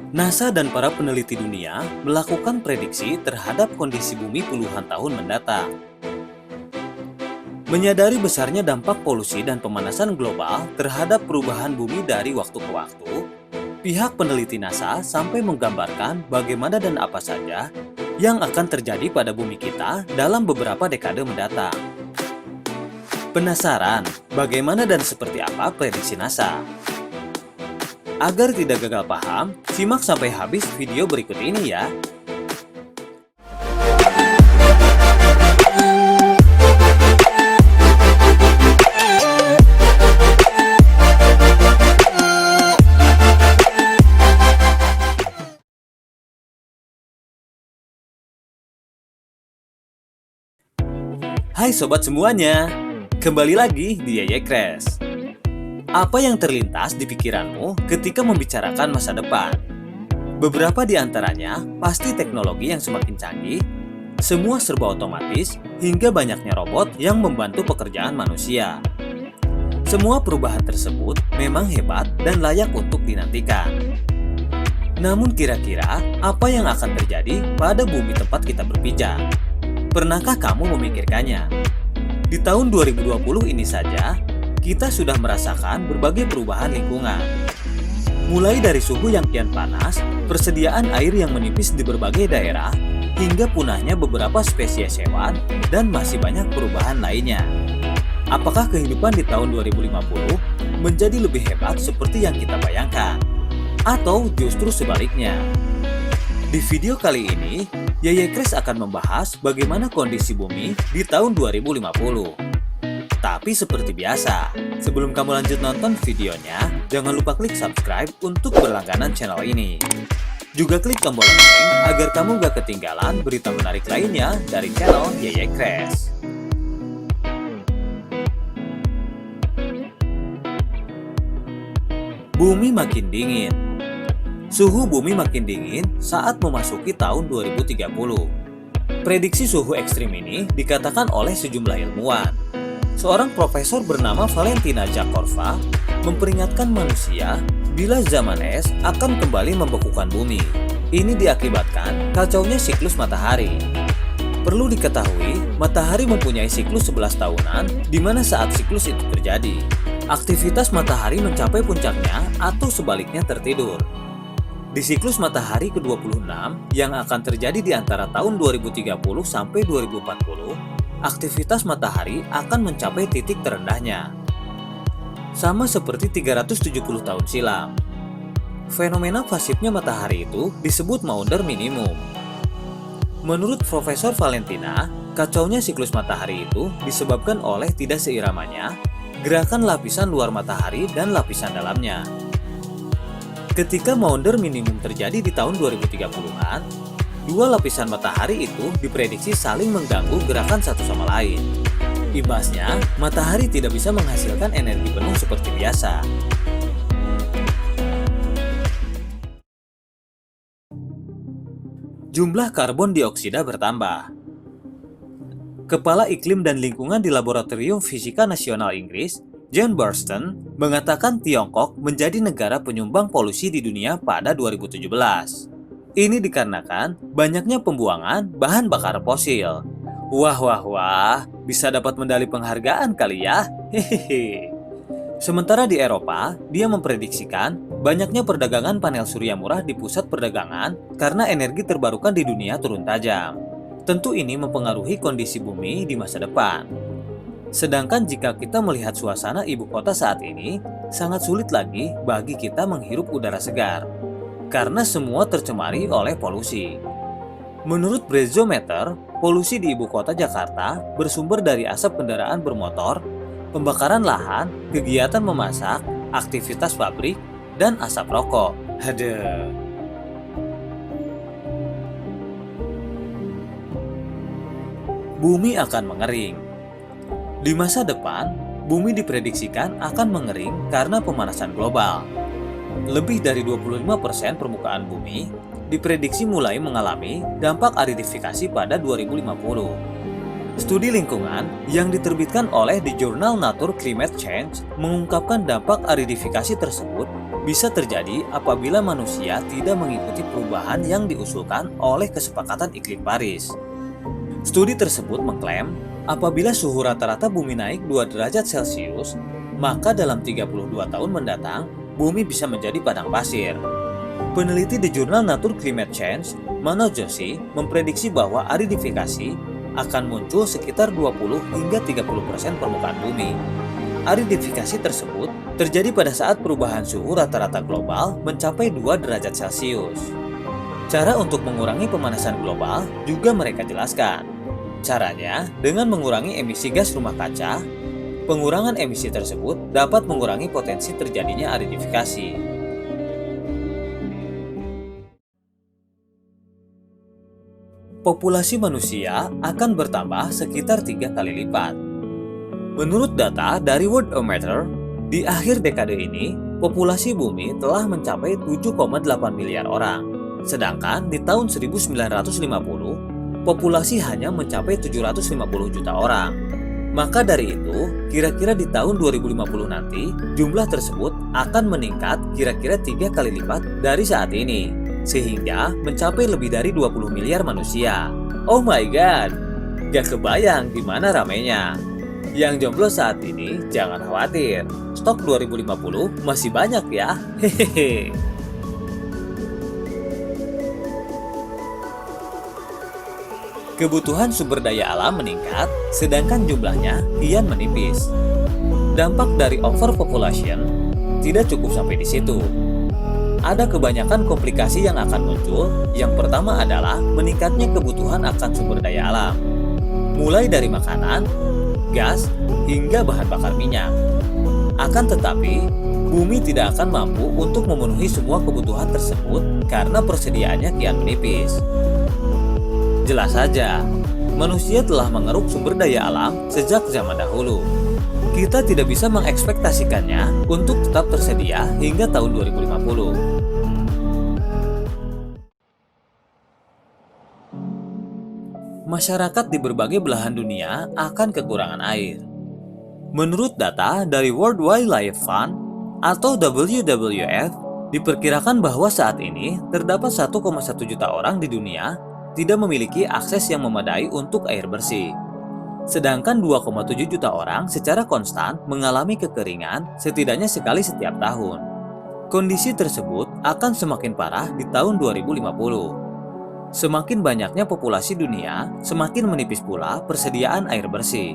NASA dan para peneliti dunia melakukan prediksi terhadap kondisi bumi puluhan tahun mendatang. Menyadari besarnya dampak polusi dan pemanasan global terhadap perubahan bumi dari waktu ke waktu, pihak peneliti NASA sampai menggambarkan bagaimana dan apa saja yang akan terjadi pada bumi kita dalam beberapa dekade mendatang. Penasaran bagaimana dan seperti apa prediksi NASA? Agar tidak gagal paham, simak sampai habis video berikut ini ya. Hai sobat semuanya, kembali lagi di Yeye Crash. Apa yang terlintas di pikiranmu ketika membicarakan masa depan? Beberapa di antaranya pasti teknologi yang semakin canggih, semua serba otomatis, hingga banyaknya robot yang membantu pekerjaan manusia. Semua perubahan tersebut memang hebat dan layak untuk dinantikan. Namun kira-kira apa yang akan terjadi pada bumi tempat kita berpijak? Pernahkah kamu memikirkannya? Di tahun 2020 ini saja, kita sudah merasakan berbagai perubahan lingkungan. Mulai dari suhu yang kian panas, persediaan air yang menipis di berbagai daerah, hingga punahnya beberapa spesies hewan, dan masih banyak perubahan lainnya. Apakah kehidupan di tahun 2050 menjadi lebih hebat seperti yang kita bayangkan? Atau justru sebaliknya? Di video kali ini, Yeye Crash akan membahas bagaimana kondisi bumi di tahun 2050. Tapi seperti biasa, sebelum kamu lanjut nonton videonya, jangan lupa klik subscribe untuk berlangganan channel ini. Juga klik tombol lonceng agar kamu gak ketinggalan berita menarik lainnya dari channel Yeye Crash. Bumi makin dingin. Suhu bumi makin dingin saat memasuki tahun 2030. Prediksi suhu ekstrim ini dikatakan oleh sejumlah ilmuwan. Seorang profesor bernama Valentina Zakharova memperingatkan manusia bila zaman es akan kembali membekukan bumi. Ini diakibatkan kacaunya siklus matahari. Perlu diketahui, matahari mempunyai siklus 11 tahunan, di mana saat siklus itu terjadi, aktivitas matahari mencapai puncaknya atau sebaliknya tertidur. Di siklus matahari ke-26 yang akan terjadi di antara tahun 2030 sampai 2040, aktivitas matahari akan mencapai titik terendahnya. Sama seperti 370 tahun silam. Fenomena pasifnya matahari itu disebut Maunder minimum. Menurut Profesor Valentina, kacaunya siklus matahari itu disebabkan oleh tidak seiramanya gerakan lapisan luar matahari dan lapisan dalamnya. Ketika Maunder minimum terjadi di tahun 2030-an, dua lapisan matahari itu diprediksi saling mengganggu gerakan satu sama lain. Imbasnya, matahari tidak bisa menghasilkan energi penuh seperti biasa. Jumlah karbon dioksida bertambah. Kepala Iklim dan Lingkungan di Laboratorium Fisika Nasional Inggris, John Burston, mengatakan Tiongkok menjadi negara penyumbang polusi di dunia pada 2017. Ini dikarenakan banyaknya pembuangan bahan bakar fosil. Wah, bisa dapat medali penghargaan kali ya. Hehehe. Sementara di Eropa, dia memprediksikan banyaknya perdagangan panel surya murah di pusat perdagangan karena energi terbarukan di dunia turun tajam. Tentu ini mempengaruhi kondisi bumi di masa depan. Sedangkan jika kita melihat suasana ibu kota saat ini, sangat sulit lagi bagi kita menghirup udara segar, karena semua tercemari oleh polusi. Menurut Breezometer, polusi di ibu kota Jakarta bersumber dari asap kendaraan bermotor, pembakaran lahan, kegiatan memasak, aktivitas pabrik, dan asap rokok. Haduh. Bumi akan mengering. Di masa depan, bumi diprediksikan akan mengering karena pemanasan global. Lebih dari 25% permukaan bumi diprediksi mulai mengalami dampak aridifikasi pada 2050. Studi lingkungan yang diterbitkan oleh The Journal Nature Climate Change mengungkapkan dampak aridifikasi tersebut bisa terjadi apabila manusia tidak mengikuti perubahan yang diusulkan oleh Kesepakatan Iklim Paris. Studi tersebut mengklaim apabila suhu rata-rata bumi naik 2 derajat Celcius, maka dalam 32 tahun mendatang, bumi bisa menjadi padang pasir. Peneliti di jurnal Nature Climate Change, Manoj Joshi, memprediksi bahwa aridifikasi akan muncul sekitar 20 hingga 30% permukaan bumi. Aridifikasi tersebut terjadi pada saat perubahan suhu rata-rata global mencapai 2 derajat Celcius. Cara untuk mengurangi pemanasan global juga mereka jelaskan. Caranya dengan mengurangi emisi gas rumah kaca. Pengurangan emisi tersebut dapat mengurangi potensi terjadinya aridifikasi. Populasi manusia akan bertambah sekitar 3 kali lipat. Menurut data dari Worldometer, di akhir dekade ini, populasi bumi telah mencapai 7,8 miliar orang. Sedangkan di tahun 1950, populasi hanya mencapai 750 juta orang. Maka dari itu, kira-kira di tahun 2050 nanti, jumlah tersebut akan meningkat kira-kira 3 kali lipat dari saat ini, sehingga mencapai lebih dari 20 miliar manusia. Oh my god, gak kebayang gimana ramainya. Yang jomblo saat ini, jangan khawatir, stok 2050 masih banyak ya, hehehe. Kebutuhan sumber daya alam meningkat, sedangkan jumlahnya kian menipis. Dampak dari overpopulation tidak cukup sampai di situ. Ada kebanyakan komplikasi yang akan muncul. Yang pertama adalah meningkatnya kebutuhan akan sumber daya alam, mulai dari makanan, gas, hingga bahan bakar minyak. Akan tetapi, bumi tidak akan mampu untuk memenuhi semua kebutuhan tersebut karena persediaannya kian menipis. Jelas saja, manusia telah mengeruk sumber daya alam sejak zaman dahulu. Kita tidak bisa mengekspektasikannya untuk tetap tersedia hingga tahun 2050. Masyarakat di berbagai belahan dunia akan kekurangan air. Menurut data dari World Wildlife Fund atau WWF, diperkirakan bahwa saat ini terdapat 1,1 juta orang di dunia tidak memiliki akses yang memadai untuk air bersih. Sedangkan 2,7 juta orang secara konstan mengalami kekeringan setidaknya sekali setiap tahun. Kondisi tersebut akan semakin parah di tahun 2050. Semakin banyaknya populasi dunia, semakin menipis pula persediaan air bersih.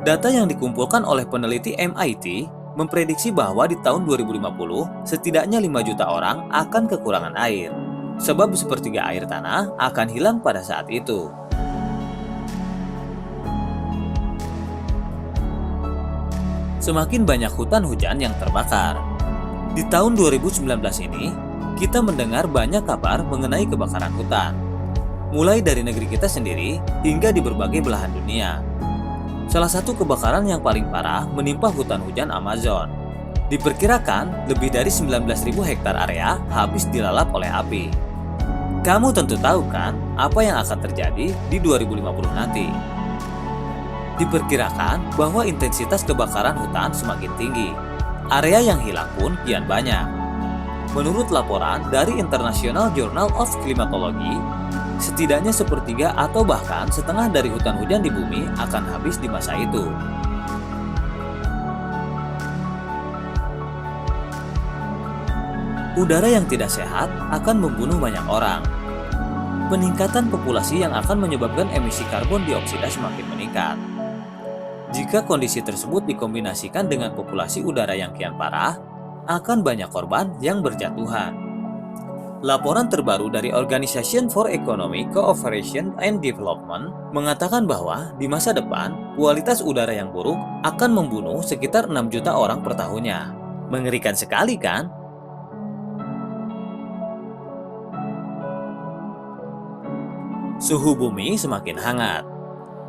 Data yang dikumpulkan oleh peneliti MIT memprediksi bahwa di tahun 2050 setidaknya 5 juta orang akan kekurangan air. Sebab sepertiga air tanah akan hilang pada saat itu. Semakin banyak hutan hujan yang terbakar. Di tahun 2019 ini, kita mendengar banyak kabar mengenai kebakaran hutan. Mulai dari negeri kita sendiri hingga di berbagai belahan dunia. Salah satu kebakaran yang paling parah menimpa hutan hujan Amazon. Diperkirakan lebih dari 19.000 hektar area habis dilalap oleh api. Kamu tentu tahu kan apa yang akan terjadi di 2050 nanti. Diperkirakan bahwa intensitas kebakaran hutan semakin tinggi. Area yang hilang pun kian banyak. Menurut laporan dari International Journal of Climatology, setidaknya sepertiga atau bahkan setengah dari hutan hujan di bumi akan habis di masa itu. Udara yang tidak sehat akan membunuh banyak orang. Peningkatan populasi yang akan menyebabkan emisi karbon dioksida semakin meningkat. Jika kondisi tersebut dikombinasikan dengan populasi udara yang kian parah, akan banyak korban yang berjatuhan. Laporan terbaru dari Organization for Economic Cooperation and Development mengatakan bahwa di masa depan, kualitas udara yang buruk akan membunuh sekitar 6 juta orang per tahunnya. Mengerikan sekali kan? Suhu bumi semakin hangat.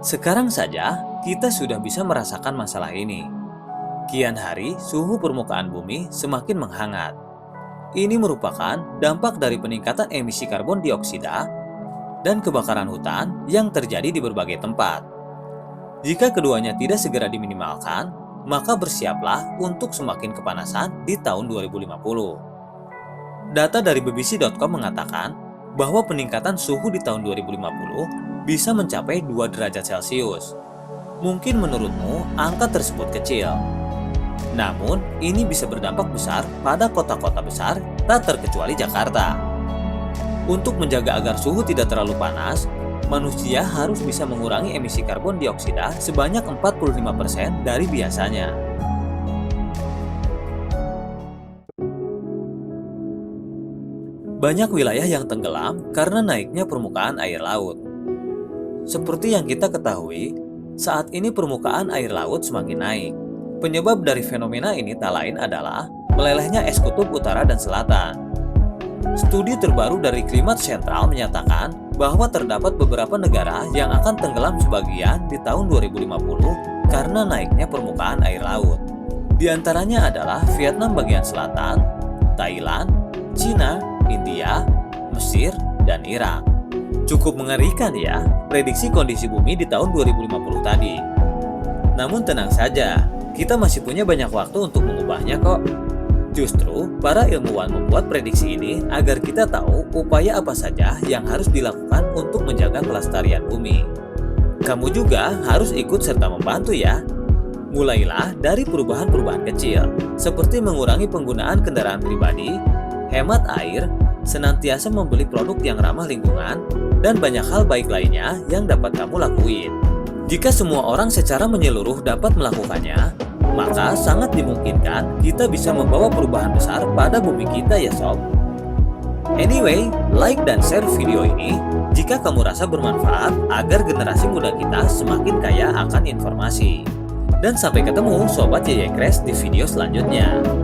Sekarang saja, kita sudah bisa merasakan masalah ini. Kian hari, suhu permukaan bumi semakin menghangat. Ini merupakan dampak dari peningkatan emisi karbon dioksida dan kebakaran hutan yang terjadi di berbagai tempat. Jika keduanya tidak segera diminimalkan, maka bersiaplah untuk semakin kepanasan di tahun 2050. Data dari BBC.com mengatakan bahwa peningkatan suhu di tahun 2050 bisa mencapai 2 derajat Celcius. Mungkin menurutmu angka tersebut kecil. Namun, ini bisa berdampak besar pada kota-kota besar, tak terkecuali Jakarta. Untuk menjaga agar suhu tidak terlalu panas, manusia harus bisa mengurangi emisi karbon dioksida sebanyak 45% dari biasanya. Banyak wilayah yang tenggelam karena naiknya permukaan air laut. Seperti yang kita ketahui, saat ini permukaan air laut semakin naik. Penyebab dari fenomena ini tak lain adalah melelehnya es kutub utara dan selatan. Studi terbaru dari Climate Central menyatakan bahwa terdapat beberapa negara yang akan tenggelam sebagian di tahun 2050 karena naiknya permukaan air laut. Di antaranya adalah Vietnam bagian selatan, Thailand, Cina, India, Mesir, dan Irak. Cukup mengerikan ya prediksi kondisi bumi di tahun 2050 tadi. Namun tenang saja, kita masih punya banyak waktu untuk mengubahnya kok. Justru, para ilmuwan membuat prediksi ini agar kita tahu upaya apa saja yang harus dilakukan untuk menjaga kelestarian bumi. Kamu juga harus ikut serta membantu ya. Mulailah dari perubahan-perubahan kecil, seperti mengurangi penggunaan kendaraan pribadi, hemat air, senantiasa membeli produk yang ramah lingkungan, dan banyak hal baik lainnya yang dapat kamu lakuin. Jika semua orang secara menyeluruh dapat melakukannya, maka sangat dimungkinkan kita bisa membawa perubahan besar pada bumi kita ya sob. Anyway, like dan share video ini jika kamu rasa bermanfaat agar generasi muda kita semakin kaya akan informasi. Dan sampai ketemu Sobat Yeyekres di video selanjutnya.